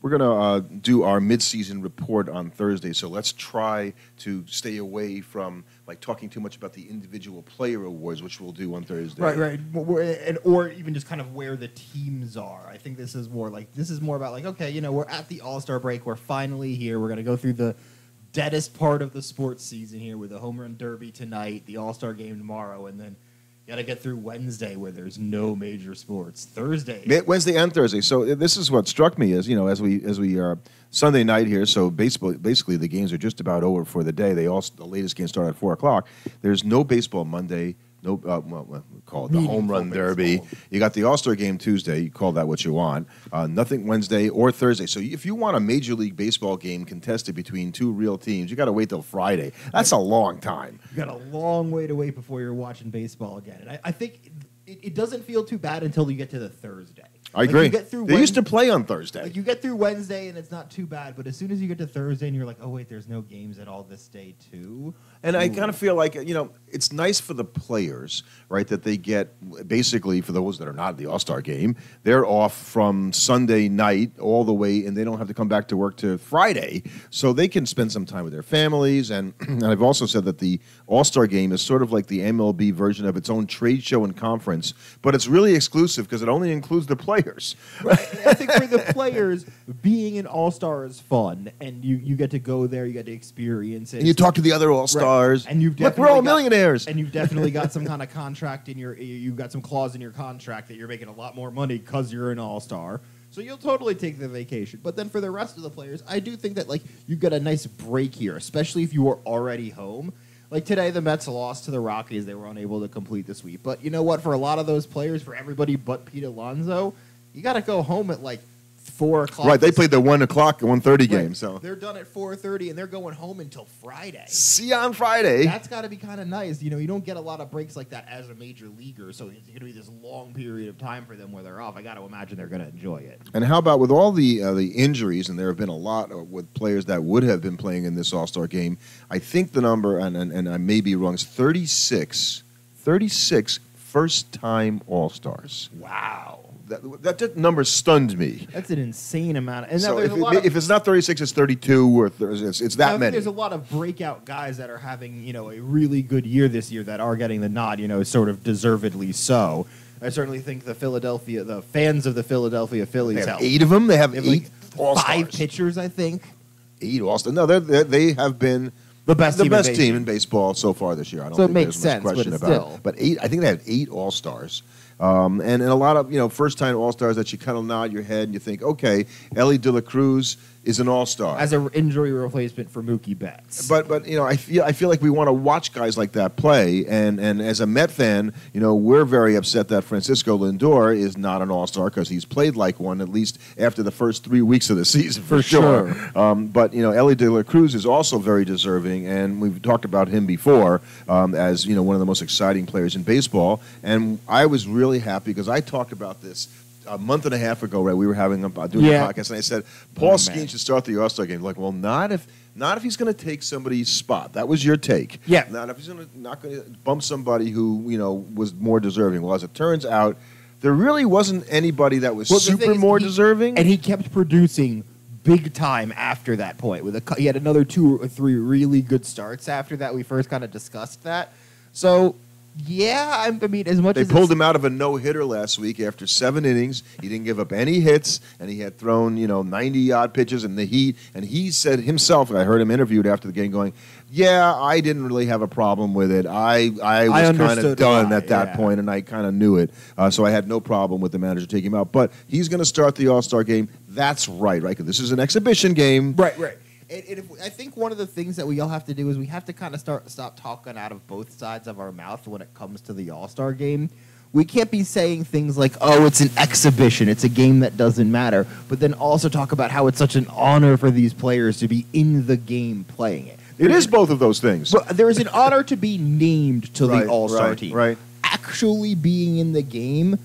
We're going to do our midseason report on Thursday, so let's try to stay away from like talking too much about the individual player awards, which we'll do on Thursday. Right. Or even just kind of where the teams are. I think this is more about like, okay, we're at the All-Star break. We're finally here. We're going to go through the deadest part of the sports season here with the Home Run Derby tonight, the All-Star game tomorrow, and then got to get through Wednesday where there's no major sports. Wednesday and Thursday. So this is what struck me as we are Sunday night here. So basically the games are just about over for the day. The latest game started at 4:00. There's no baseball Monday. No, we call it the Home Run Derby. You got the All-Star game Tuesday. You call that what you want. Nothing Wednesday or Thursday. So if you want a Major League Baseball game contested between two real teams, you got to wait till Friday. That's a long time. You got a long way to wait before you're watching baseball again. And I think it doesn't feel too bad until you get to the Thursday. I agree. They used to play on Thursday. Like you get through Wednesday and it's not too bad, but as soon as you get to Thursday and you're like, oh wait, there's no games at all this day too. And I kind of feel like, it's nice for the players, right, that they get, basically, for those that are not at the All-Star game, they're off from Sunday night all the way, and they don't have to come back to work to Friday, so they can spend some time with their families. And I've also said that the All-Star game is sort of like the MLB version of its own trade show and conference, but it's really exclusive because it only includes the players. Right. I think for the players, being an All-Star is fun, and you get to go there, you get to experience it. And you talk to the other All-Stars. Right. And we're all millionaires. And you've definitely got some kind of contract you've got some clause in your contract that you're making a lot more money because you're an All-Star. So you'll totally take the vacation. But then for the rest of the players, I do think that you've got a nice break here, especially if you were already home. Like today, the Mets lost to the Rockies. They were unable to complete the sweep. But you know what? For a lot of those players, for everybody but Pete Alonso, you got to go home at 4:00. Right, they played the 1:30 game. So they're done at 4:30, and they're going home until Friday. See you on Friday. That's got to be kind of nice. You don't get a lot of breaks like that as a major leaguer, so it's going to be this long period of time for them where they're off. I got to imagine they're going to enjoy it. And how about with all the injuries, and there have been a lot with players that would have been playing in this All-Star game, I think the number, and I may be wrong, is 36 first-time All-Stars. Wow. That number stunned me. That's an insane amount. And so if it's not 36, it's 32, or it's that many. There's a lot of breakout guys that are having a really good year this year that are getting the nod, sort of deservedly so. I certainly think the fans of the Philadelphia Phillies have 8 of them. They have 8 All-Stars. 5 pitchers, I think. 8 All-Stars. No, they have been the best team in baseball so far this year. I don't think there's much question about it. But 8, I think they have 8 All-Stars. And a lot of first-time All-Stars that you kind of nod your head and you think, okay, Ellie De La Cruz is an All-Star as an injury replacement for Mookie Betts. But I feel like we want to watch guys like that play. And as a Met fan, we're very upset that Francisco Lindor is not an All-Star because he's played like one at least after the first 3 weeks of the season for sure. But Ellie De La Cruz is also very deserving, and we've talked about him before as one of the most exciting players in baseball. And I was really happy because I talked about this a month and a half ago, right? We were doing a podcast, and I said Paul Skeens should start the All-Star game. Like, well, not if he's going to take somebody's spot. That was your take. Yeah. Not if he's not going to bump somebody who was more deserving. Well, as it turns out, there really wasn't anybody that was super more deserving, and he kept producing big time after that point. He had another 2 or 3 really good starts after that. We first kind of discussed that. So. Yeah, I mean, as much as they pulled him out of a no-hitter last week after 7 innings. He didn't give up any hits, and he had thrown 90-odd pitches in the heat. And he said himself, I heard him interviewed after the game, going, "Yeah, I didn't really have a problem with it. I was kind of done at that point, and I kind of knew it. So I had no problem with the manager taking him out. But he's going to start the All-Star game. That's right? Because this is an exhibition game, right." I think one of the things that we all have to do is we have to kind of stop talking out of both sides of our mouth when it comes to the All-Star game. We can't be saying things like, oh, it's an exhibition, it's a game that doesn't matter, but then also talk about how it's such an honor for these players to be in the game playing it. It is both of those things. But there is an honor to be named to the All-Star team. Right. Actually being in the game,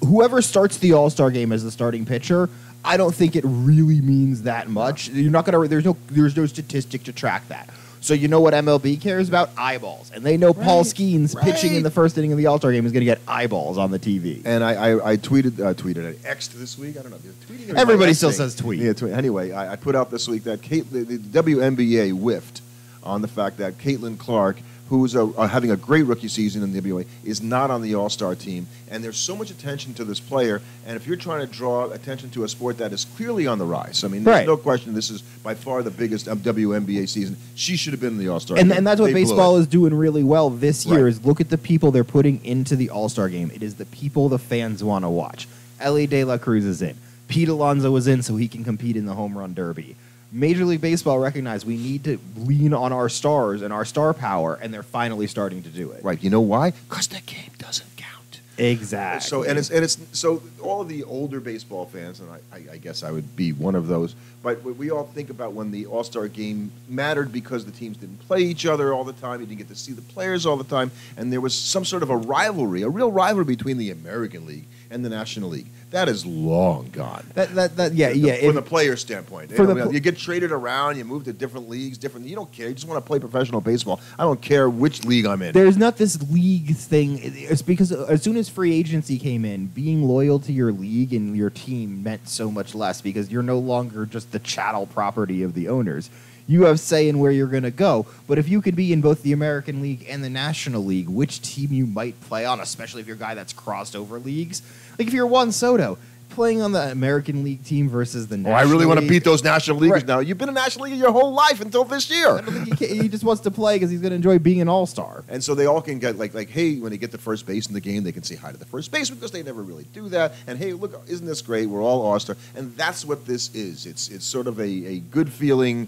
whoever starts the All-Star game as the starting pitcher, I don't think it really means that much. You're not gonna. There's no statistic to track that. So you know what MLB cares about? Eyeballs. And they know Paul Skeens pitching in the first inning of the All-Star game is going to get eyeballs on the TV. And I tweeted, I X'd this week. I don't know. Tweeting Everybody still says tweet. Yeah, tweet. Anyway, I put out this week that the WNBA whiffed on the fact that Caitlin Clark, who's having a great rookie season in the WNBA, is not on the All-Star team. And there's so much attention to this player. And if you're trying to draw attention to a sport that is clearly on the rise, I mean, there's no question this is by far the biggest WNBA season. She should have been in the All-Star game. And that's what baseball is doing really well this year is look at the people they're putting into the All-Star game. It is the people the fans want to watch. Ellie De La Cruz is in. Pete Alonso is in so he can compete in the home run derby. Major League Baseball recognized we need to lean on our stars and our star power, and they're finally starting to do it. Right. You know why? Because the game doesn't count. Exactly. So it's so all of the older baseball fans, and I guess I would be one of those, but we all think about when the All-Star game mattered because the teams didn't play each other all the time. You didn't get to see the players all the time, and there was some sort of a rivalry, a real rivalry between the American League and the National League. That is long gone. From the player standpoint, you get traded around, you move to different leagues, You don't care. You just want to play professional baseball. I don't care which league I'm in. There's not this league thing. It's because as soon as free agency came in, being loyal to your league and your team meant so much less because you're no longer just the chattel property of the owners. You have say in where you're going to go. But if you could be in both the American League and the National League, which team you might play on, especially if you're a guy that's crossed over leagues. Like if you're Juan Soto, playing on the American League team versus the National League. I really want to beat those National Leaguers now. You've been a National Leaguer your whole life until this year. I don't think he just wants to play because he's going to enjoy being an all-star. And so they all can get like, hey, when they get to first base in the game, they can say hi to the first baseman because they never really do that. And hey, look, isn't this great? We're all all-star. And that's what this is. It's sort of a good feeling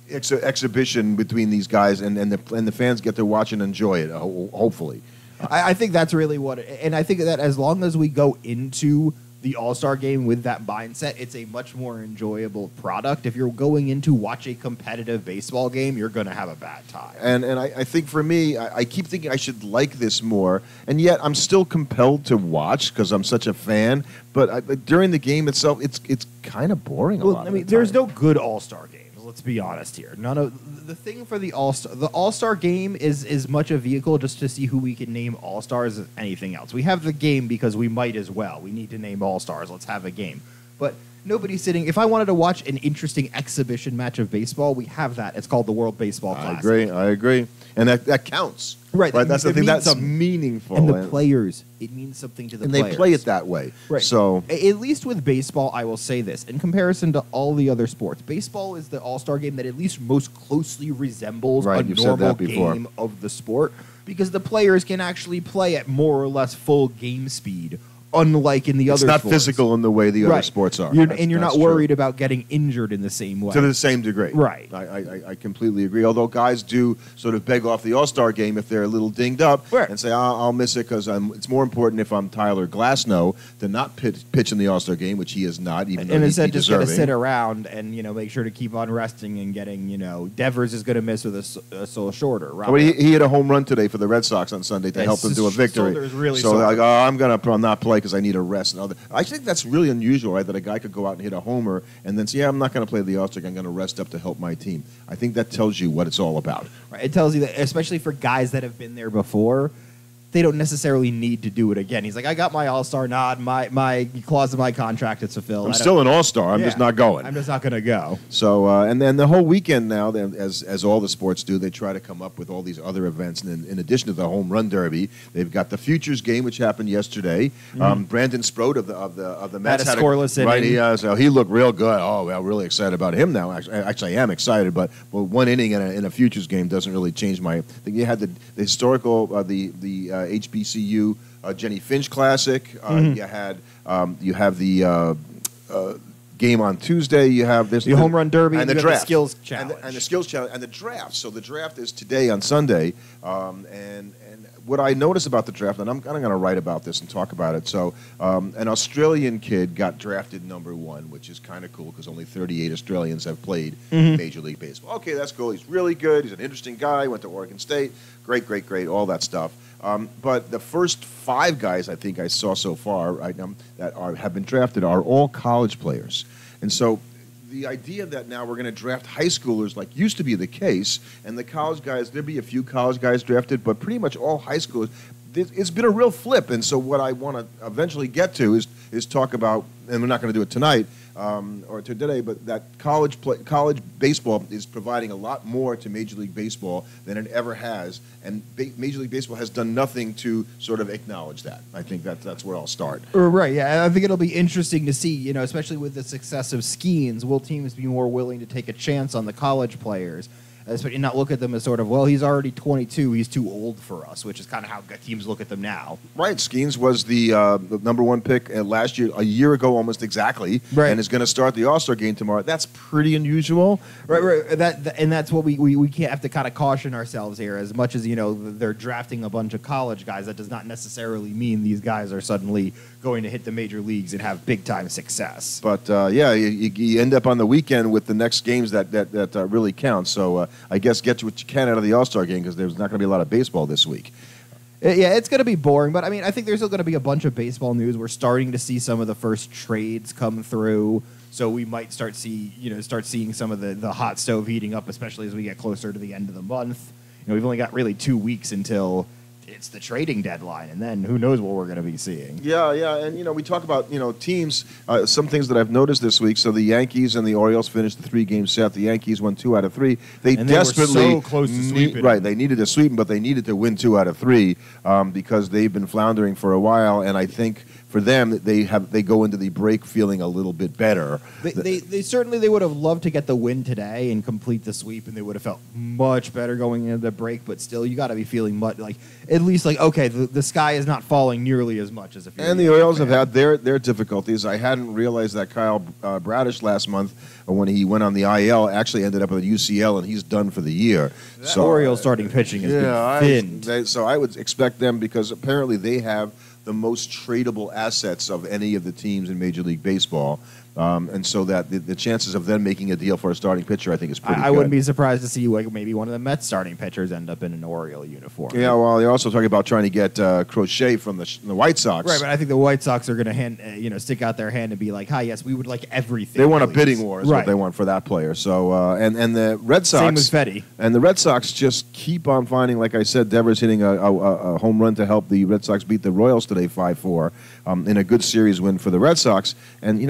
exhibition between these guys, and the fans get to watch and enjoy it, hopefully. I think that's really what it, and I think that as long as we go into the All-Star game with that mindset, it's a much more enjoyable product. If you're going in to watch a competitive baseball game, you're going to have a bad time. And I think for me, I keep thinking I should like this more, and yet I'm still compelled to watch because I'm such a fan. But during the game itself, it's kind of boring. There's no good All-Star game. Let's be honest here. None of the thing for the All-Star game is as much a vehicle just to see who we can name All-Stars as anything else. We have the game because we might as well. We need to name All-Stars. Let's have a game. But nobody's sitting. If I wanted to watch an interesting exhibition match of baseball, we have that. It's called the World Baseball Classic. I agree. And that counts. Right. That's the thing that's meaningful. And the players, it means something to the players. And they play it that way. Right. So at least with baseball, I will say this. In comparison to all the other sports, baseball is the all-star game that at least most closely resembles a normal game of the sport because the players can actually play at more or less full game speed. Unlike in the other sports. It's not physical in the way the other sports are. You're not worried about getting injured in the same way. To the same degree. Right. I completely agree. Although guys do sort of beg off the All-Star game if they're a little dinged up and say, I'll miss it because it's more important if I'm Tyler Glasnow to not pitch in the All-Star game, which he is not, even though he's deserving. And instead just going to sit around and make sure to keep on resting and getting, Devers is going to miss with a soul shorter. Well, he hit a home run today for the Red Sox on Sunday to help them do a victory. Really so I'm going to not play because I need a rest. I think that's really unusual, right? That a guy could go out and hit a homer and then say, I'm not going to play the All-Star game. I'm going to rest up to help my team. I think that tells you what it's all about. Right. It tells you that, especially for guys that have been there before, they don't necessarily need to do it again. He's like, I got my All-Star nod, my clause in my contract is fulfilled. I'm still an All-Star. I'm just not going. I'm just not going to go. So, and then the whole weekend now, as all the sports do, they try to come up with all these other events. And in addition to the home run derby, they've got the Futures game, which happened yesterday. Brandon Sproat of the Mets had a scoreless inning. Right, so he looked real good. Oh, well, really excited about him now. Actually, I am excited, but one inning in a Futures game doesn't really change my. I think you had the historical the HBCU Jenny Finch Classic. You have the game on Tuesday. You have this the home run derby and the draft, the skills challenge, and the skills challenge and the draft. So the draft is today on Sunday, and what I noticed about the draft, and I'm kind of going to write about this and talk about it. So an Australian kid got drafted #1, which is kind of cool because only 38 Australians have played Major League Baseball. Okay, that's cool. He's really good. He's an interesting guy. Went to Oregon State. Great, all that stuff. But the first 5 guys I think I saw so far that have been drafted are all college players. And so the idea that now we're going to draft high schoolers like used to be the case, and the college guys, there'd be a few college guys drafted, but pretty much all high schoolers. It's been a real flip, and so what I want to eventually get to is talk about, and we're not going to do it tonight or today, but that college baseball is providing a lot more to Major League Baseball than it ever has, and Major League Baseball has done nothing to sort of acknowledge that. I think that's where I'll start. Right, yeah. I think it'll be interesting to see, especially with the success of Skeens, will teams be more willing to take a chance on the college players? And not look at them as sort of, well, he's already 22, he's too old for us, which is kind of how teams look at them now. Right. Skeens was the number one pick last year, a year ago almost exactly, right. And is going to start the All-Star game tomorrow. That's pretty unusual. Right. And that's what we can't have to kind of caution ourselves here. As much as, they're drafting a bunch of college guys, that does not necessarily mean these guys are suddenly going to hit the major leagues and have big-time success. But, you end up on the weekend with the next games that really count. So I guess get what you can out of the All-Star game because there's not going to be a lot of baseball this week. Yeah, it's going to be boring, but I think there's still going to be a bunch of baseball news. We're starting to see some of the first trades come through, so we might start seeing some of the hot stove heating up, especially as we get closer to the end of the month. We've only got really 2 weeks until it's the trading deadline, and then who knows what we're going to be seeing. Yeah, and we talk about teams. Some things that I've noticed this week. So the Yankees and the Orioles finished the 3-game set. The Yankees won 2 out of 3. They desperately were so close to sweeping. Right, they needed to sweep them, but they needed to win 2 out of 3 because they've been floundering for a while. And I think for them, they go into the break feeling a little bit better. They certainly would have loved to get the win today and complete the sweep, and they would have felt much better going into the break. But still, you got to be feeling at least okay, the sky is not falling nearly as much as if you're. And the Orioles have had their difficulties. I hadn't realized that Kyle Bradish last month, when he went on the IL, actually ended up with UCL, and he's done for the year. That Orioles starting pitching has been thinned. So I would expect them, because apparently they have the most tradable assets of any of the teams in Major League Baseball. And so that the chances of them making a deal for a starting pitcher, I think, is pretty good. I wouldn't be surprised to see maybe one of the Mets starting pitchers end up in an Oriole uniform. Yeah, well, they're also talking about trying to get Crochet from the White Sox. Right, but I think the White Sox are going to stick out their hand and be like, "Hi, yes, we would like everything." They want a bidding war, is what they want for that player. So, and the Red Sox, same with Fetty, and the Red Sox just keep on finding. Like I said, Devers hitting a home run to help the Red Sox beat the Royals today 5-4 in a good series win for the Red Sox. And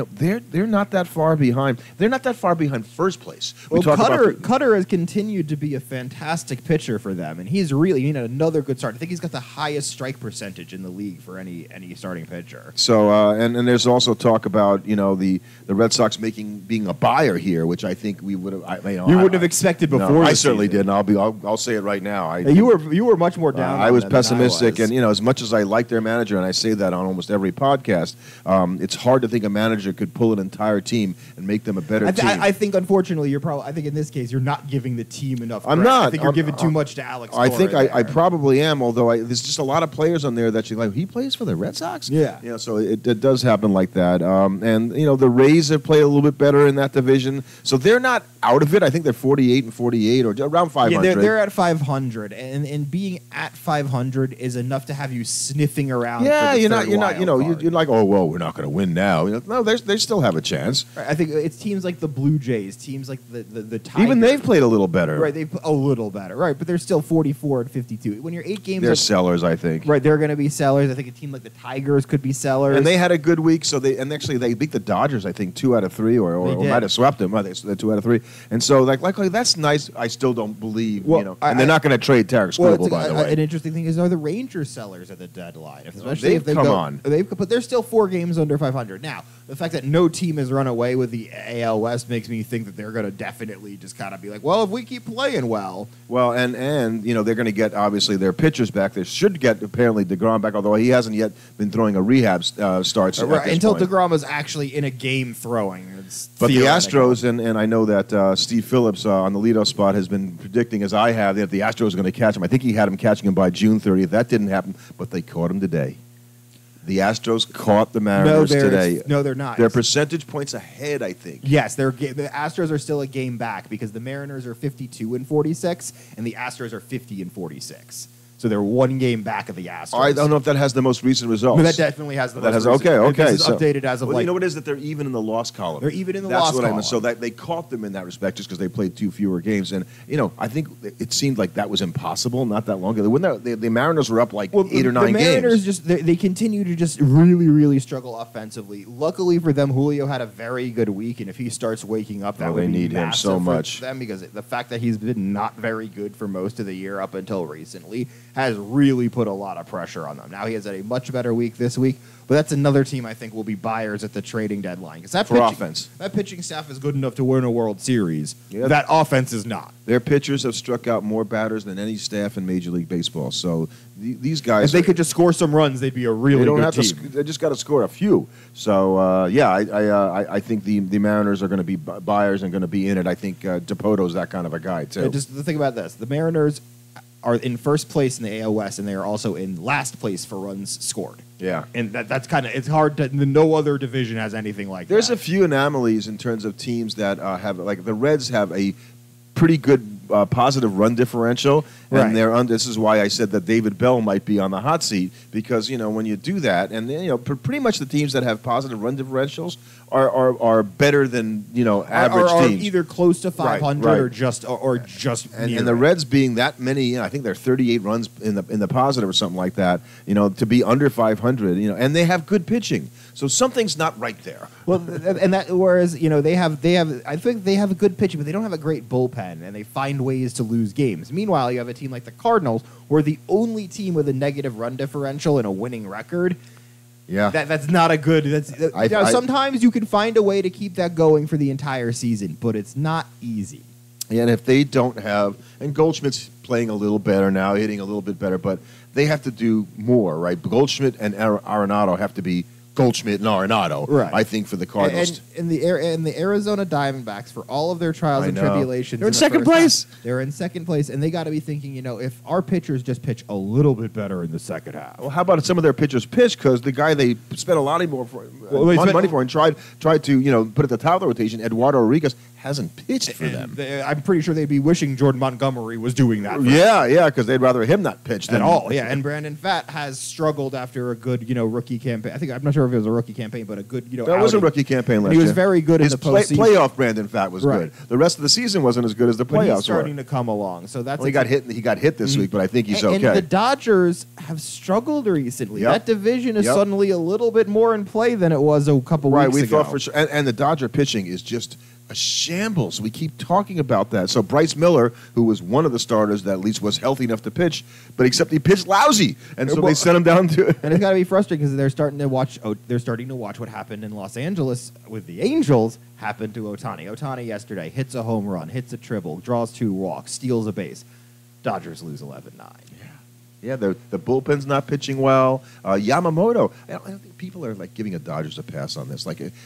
they're not that far behind. They're not that far behind first place. Well, Cutter has continued to be a fantastic pitcher for them, and he's really another good start. I think he's got the highest strike percentage in the league for any starting pitcher. So and there's also talk about the Red Sox being a buyer here, which I think we would have. You wouldn't have expected before. No, I certainly didn't. I'll say it right now. You were much more down. I was pessimistic, and as much as I like their manager, and I say that on almost every podcast, it's hard to think a manager could pull an entire team and make them a better team. I think, unfortunately, I think in this case, you're not giving the team enough credit. I'm not. I think you're giving too much to Alex Cora. I think I probably am, although there's just a lot of players on there that you're like, he plays for the Red Sox? Yeah. So it does happen like that. And the Rays have played a little bit better in that division. So they're not out of it. I think they're 48-48 or around 500. Yeah, they're at 500. And being at 500 is enough to have you sniffing around. Yeah, for the you're not, you're like, oh, well, we're not going to win now. No, they still have a chance. Right, I think it's teams like the Blue Jays, teams like the Tigers. Even they've played a little better. Right, they've a little better. Right, but they're still 44-52. When you're 8 games, they're sellers, I think. Right, they're going to be sellers. I think a team like the Tigers could be sellers. And they had a good week, actually they beat the Dodgers, I think, 2 out of 3, or might have swept them. They're 2 out of 3. And so, like that's nice. I still don't believe, and they're not going to trade Tarek Skubal, by the way. An interesting thing is, are the Rangers sellers at the deadline? Especially if they come on. But they're still 4 games under 500. Now, the fact that no team has run away with the AL West makes me think that they're going to definitely just kind of be like, well, if we keep playing well. Well, and they're going to get, obviously, their pitchers back. They should get, apparently, DeGrom back, although he hasn't yet been throwing a rehab starts until DeGrom is actually in a game throwing. But the Astros, and I know that Steve Phillips on the leadoff spot has been predicting, as I have, that the Astros are going to catch him. I think he had him catching him by June 30th. That didn't happen, but they caught him today. The Astros caught the Mariners today. No, they're not. They're percentage points ahead, I think. Yes, the Astros are still a game back because the Mariners are 52-46 and the Astros are 50-46. So they're 1 game back of the Astros. I don't know if that has the most recent results. But that definitely has the most recent. Okay. This is So, updated as of you know what it is that they're even in the loss column. They're even in the That's loss what column. I mean. So that they caught them in that respect just because they played 2 fewer games. And, I think it seemed like that was impossible not that long ago. The Mariners were up like 8 or 9 games. The Mariners they continue to just really, really struggle offensively. Luckily for them, Julio had a very good week, and if he starts waking up, that would they be need him so much. for them, because the fact that he's been not very good for most of the year up until recently has really put a lot of pressure on them. Now he has had a much better week this week, but that's another team I think will be buyers at the trading deadline, because offense, that pitching staff is good enough to win a World Series. Yep. That offense is not. Their pitchers have struck out more batters than any staff in Major League Baseball. So these guys, if they could just score some runs, they'd be a really good team. They just got to score a few. So I think the Mariners are going to be buyers and going to be in it. I think Dipoto's that kind of a guy too. Just think about this: the Mariners are in first place in the AL West, and they are also in last place for runs scored. Yeah, and that's kind of, it's hard to, no other division has anything like There's that. a few anomalies in terms of teams that have, like the Reds have a pretty good positive run differential, and Right. this is why I said that David Bell might be on the hot seat, because when you do that, and pretty much the teams that have positive run differentials are better than average are teams, either close to 500 Right. or just and near the it. Reds being that many, I think they're 38 runs in the positive or something like that. To be under 500, and they have good pitching, so something's not right there. Well, and that, whereas they have I think they have a good pitching, but they don't have a great bullpen, and they find ways to lose games. Meanwhile, you have a team like the Cardinals, who are the only team with a negative run differential and a winning record. Yeah, That's not a good. Sometimes you can find a way to keep that going for the entire season, but it's not easy. And if they don't have, and Goldschmidt's playing a little better now, hitting a little bit better, but they have to do more, right? Goldschmidt and Arenado have to be Goldschmidt and Arenado, right? I think, for the Cardinals. And the Arizona Diamondbacks, for all of their trials and tribulations, they're in second place. They're in second place, and they got to be thinking, if our pitchers just pitch a little bit better in the second half. Well, how about some of their pitchers pitch, because the guy they spent a lot of money for and tried to put at the top of the rotation, Eduardo Rodriguez, hasn't pitched for them. I'm pretty sure they'd be wishing Jordan Montgomery was doing that. Yeah, because they'd rather him not pitch at all. Yeah, and Brandon Pfaadt has struggled after a good rookie campaign. I'm not sure if it was a rookie campaign, but a good That was a rookie campaign last year. He was very good in the postseason. Playoff Brandon Pfaadt was good. The rest of the season wasn't as good as the playoffs. But he's starting to come along. So that's he got hit this week, but I think he's okay. And the Dodgers have struggled recently. Yep. That division is suddenly a little bit more in play than it was a couple weeks ago. Right, we thought for sure. And the Dodger pitching is just a shambles. We keep talking about that. So Bryce Miller, who was one of the starters that at least was healthy enough to pitch, but except he pitched lousy, and so they sent him down to. And it's got to be frustrating because they're starting to watch. They're starting to watch what happened in Los Angeles with the Angels happen to Ohtani. Ohtani yesterday hits a home run, hits a triple, draws 2 walks, steals a base. Dodgers lose 11-9. Yeah, the bullpen's not pitching well. Yamamoto, I don't think people are giving the Dodgers a pass on this.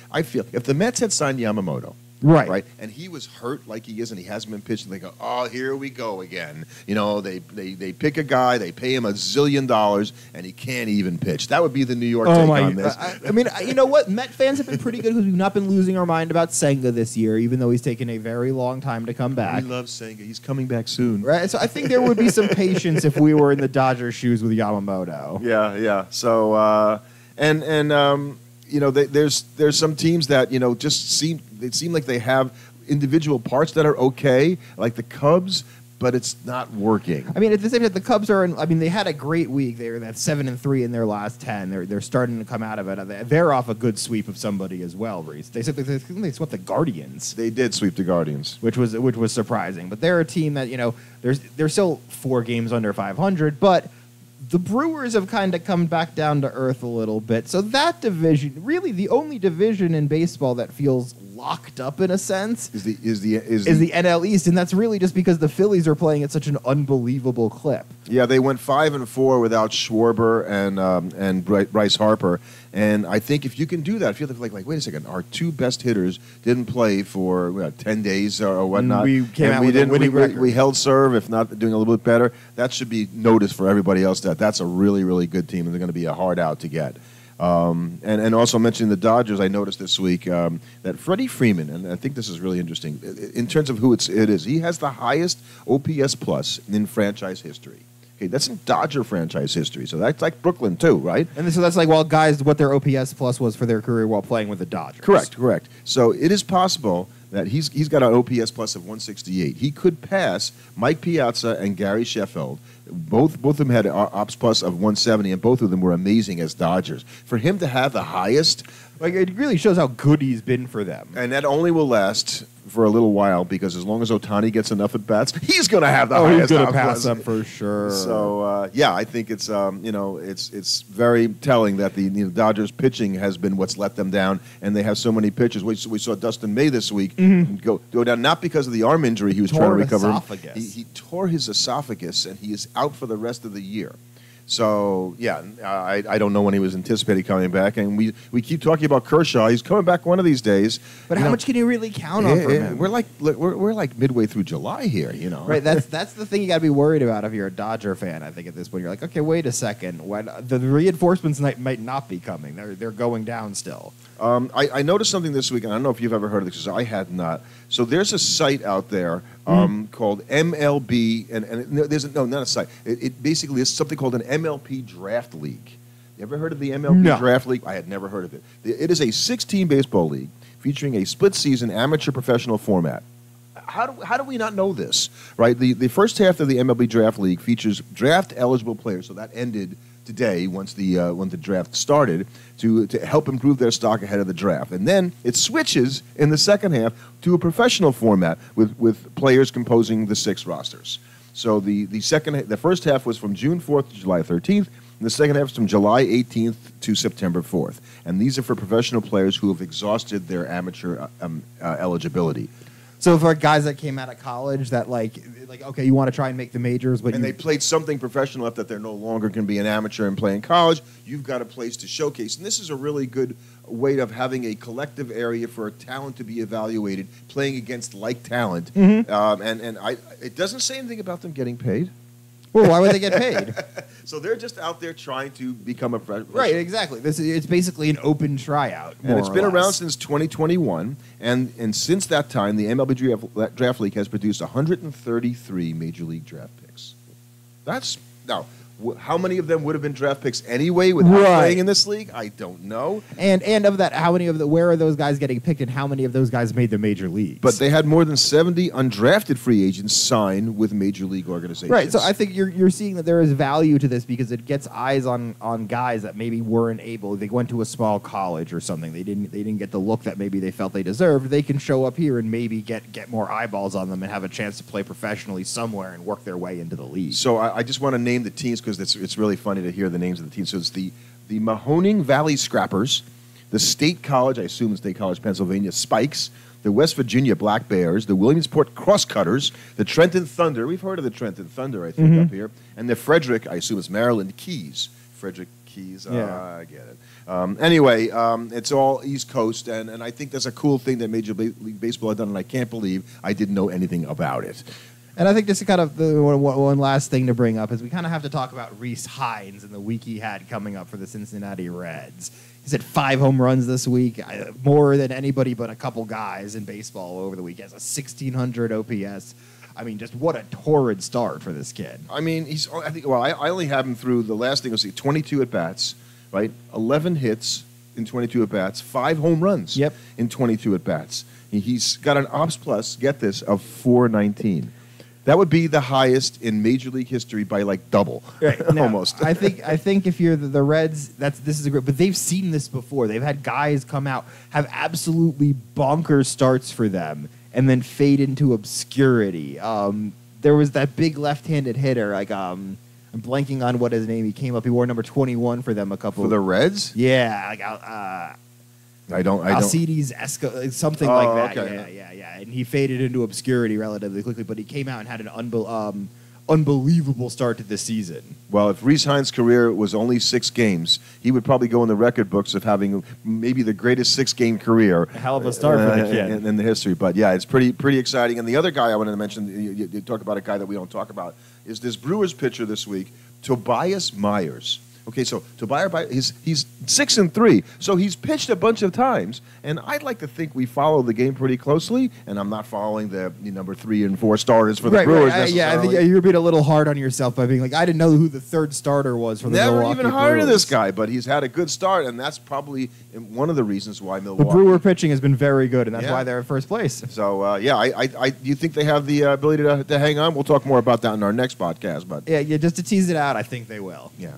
I feel if the Mets had signed Yamamoto, right, and he was hurt like he is, and he hasn't been pitching, they go, oh, here we go again. They pick a guy, they pay him $1 zillion, and he can't even pitch. That would be the New York take on this. I mean, you know what? Met fans have been pretty good because we've not been losing our mind about Senga this year, even though he's taken a very long time to come back. We love Senga. He's coming back soon. Right? So I think there would be some patience if we were in the Dodgers' shoes with Yamamoto. Yeah. So, there's some teams that just seem like they have individual parts that are okay, like the Cubs, but it's not working. I mean, at the same time, the Cubs are. They had a great week. They were at 7-3 in their last 10. They're starting to come out of it. They're off a good sweep of somebody as well, Reese. They swept the Guardians. They did sweep the Guardians, which was surprising. But they're a team that they're still 4 games under 500, but the Brewers have kind of come back down to earth a little bit. So that division, really the only division in baseball that feels locked up in a sense, is the NL East, and that's really just because the Phillies are playing at such an unbelievable clip. Yeah, they went 5-4 without Schwarber and Bryce Harper, and I think if you can do that, I feel like wait a second, our 2 best hitters didn't play for 10 days or whatnot. We came out with a winning record. We held serve, if not doing a little bit better. That should be noticed for everybody else. That's a really, really good team, and they're going to be a hard out to get. And also mentioning the Dodgers, I noticed this week that Freddie Freeman, and I think this is really interesting, in terms of who it is, he has the highest OPS plus in franchise history. Okay, that's in Dodger franchise history, so that's like Brooklyn too, right? And so that's like, well, guys, what their OPS plus was for their career while playing with the Dodgers. Correct. So it is possible that he's got an OPS plus of 168. He could pass Mike Piazza and Gary Sheffield. Both of them had an ops plus of 170, and both of them were amazing as Dodgers. For him to have the highest, like, it really shows how good he's been for them. and that only will last for a little while, because as long as Ohtani gets enough at bats, he's going to have the highest. He's going to ops pass plus. them for sure. So yeah, I think it's it's very telling that the Dodgers pitching has been what's let them down, and they have so many pitchers. We saw Dustin May this week go down, not because of the arm injury he was trying to recover. Esophagus. He tore his esophagus, and he is out for the rest of the year. So yeah, I don't know when he was anticipated coming back, and we keep talking about Kershaw. He's coming back one of these days. But how much can you really count on from him? We're like midway through July here, Right, that's the thing you got to be worried about if you're a Dodger fan. I think at this point you're like, okay, wait a second, when the reinforcements might not be coming. They're going down still. I noticed something this week, and I don't know if you've ever heard of this, because I had not. So there's a site out there called MLB, and not a site. It basically is something called an MLB Draft League. You ever heard of the MLB Draft League? I had never heard of it. It is a 6-team baseball league featuring a split-season amateur professional format. How do we not know this? Right. The first half of the MLB Draft League features draft-eligible players, so that ended today once the draft started, to help improve their stock ahead of the draft. And then it switches in the second half to a professional format with players composing the 6 rosters. So the first half was from June 4th to July 13th, and the second half is from July 18th to September 4th. And these are for professional players who have exhausted their amateur eligibility. So for guys that came out of college that like okay, you want to try and make the majors, but they played something professional enough that they're no longer going to be an amateur and play in college, you've got a place to showcase. And this is a really good way of having a collective area for talent to be evaluated, playing against like talent. It doesn't say anything about them getting paid. Well, why would they get paid? So they're just out there trying to become a professional. Right, exactly. It's basically an open tryout. And it's been around since 2021, and since that time, the MLB Draft League has produced 133 Major League draft picks. Now, how many of them would have been draft picks anyway without playing in this league? I don't know. And of that, where are those guys getting picked, and how many of those guys made the major leagues? But they had more than 70 undrafted free agents sign with major league organizations. Right. So I think you're seeing that there is value to this because it gets eyes on guys that maybe weren't able. They went to a small college or something. They didn't get the look that maybe they felt they deserved. They can show up here and maybe get more eyeballs on them and have a chance to play professionally somewhere and work their way into the league. So I just want to name the teams, because it's really funny to hear the names of the teams. So it's the Mahoning Valley Scrappers, the State College, I assume the State College, Pennsylvania Spikes, the West Virginia Black Bears, the Williamsport Crosscutters, the Trenton Thunder. We've heard of the Trenton Thunder, I think, up here. And the Frederick, I assume it's Maryland, Keys. Frederick Keys, I get it. Anyway, it's all East Coast, and I think that's a cool thing that Major League Baseball had done, and I can't believe I didn't know anything about it. And I think this is kind of the one last thing to bring up is we kind of have to talk about Rhys Hines and the week he had coming up for the Cincinnati Reds. He's hit 5 home runs this week, more than anybody but a couple guys in baseball over the week. He has a 1,600 OPS. I mean, just what a torrid start for this kid. I mean, I only have him through the last thing. 22 at bats, right? 11 hits in 22 at bats, 5 home runs in 22 at bats. He's got an ops plus, get this, of 419. That would be the highest in Major League history by like double, almost. I think if you're the Reds, this is a great. But they've seen this before. They've had guys come out, have absolutely bonkers starts for them, and then fade into obscurity. There was that big left-handed hitter, like I'm blanking on what his name. He came up. He wore number 21 for them a couple. For the Reds? Yeah, like I don't. Alcides Esco, something like that. Okay. Yeah. And he faded into obscurity relatively quickly, but he came out and had an unbelievable start to this season. Well, if Rhys Hines' career was only 6 games, he would probably go in the record books of having maybe the greatest 6-game career. A hell of a start for the kid in the history. But yeah, it's pretty exciting. And the other guy I wanted to mention, you talk about a guy that we don't talk about, is this Brewers pitcher this week, Tobias Myers. Okay, so he's 6-3, so he's pitched a bunch of times, and I'd like to think we follow the game pretty closely. And I'm not following the number 3 and 4 starters for the Brewers necessarily. I think you're being a little hard on yourself by being like, I didn't know who the third starter was for the Milwaukee Brewers. Never even heard of this guy, but he's had a good start, and that's probably one of the reasons why Milwaukee. The Brewer pitching has been very good, and that's why they're in first place. So I you think they have the ability to hang on? We'll talk more about that in our next podcast, but yeah, just to tease it out, I think they will. Yeah.